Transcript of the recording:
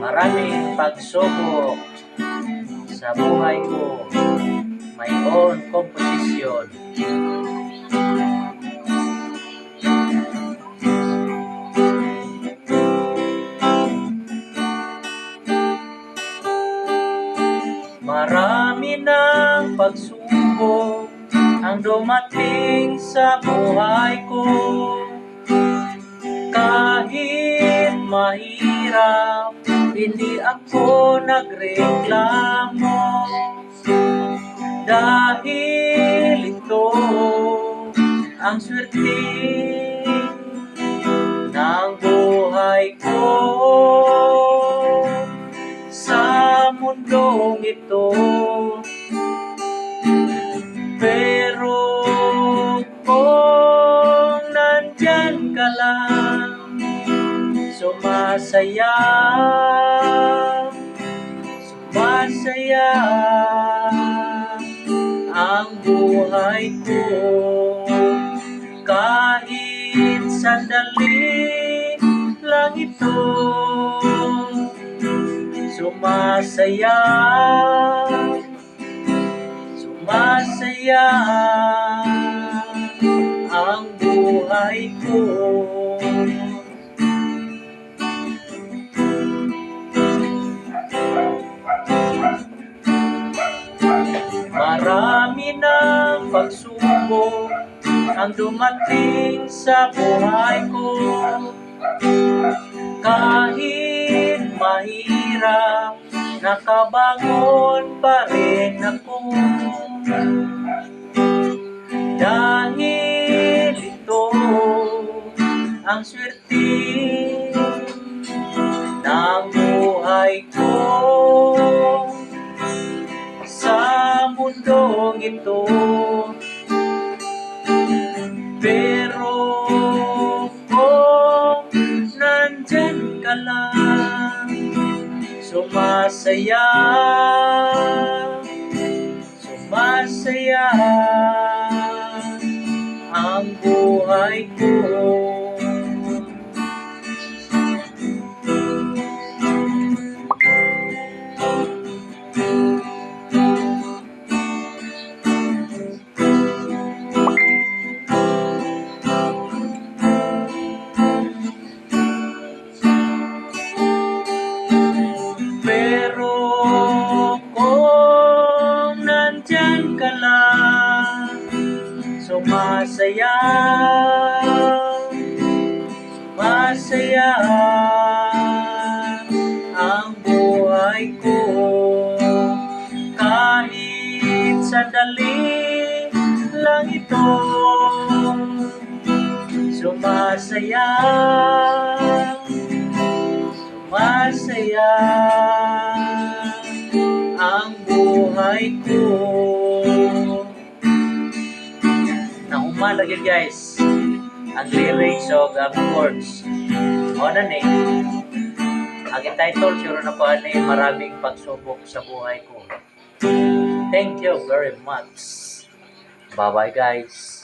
Maraming pagsubok sa buhay ko. My own composition. Marami ng pagsubok ang dumating sa buhay ko. Kahit mahirap, hindi ako nagreklamo. Dahil ito ang swerte ng buhay ko. Sa mundong ito, pero kung nandyan ka lang, sumasaya, sumasaya ang buhay ko. Kahit sandali lang ito, sumasaya, sumasaya ang buhay ko. Marami ng pagsubok ang dumating sa buhay ko. Kahit mahirap, nakabangon pa rin ako. Dahil ito ang swerte ng buhay ko. Sa mundong ito, pero kung nandyan ka lang, sumasaya, sumasaya ang buhay ko. Pero kung nandyan ka lang, sumasaya, sumasaya ang buhay ko. Kahit sandali lang ito, sumasaya, sumasaya ang buhay ko. Naumalagay guys ang lyrics of the chords. O na ni ang title sure na po ni maraming pagsubok sa buhay ko. Thank you very much. Bye bye guys.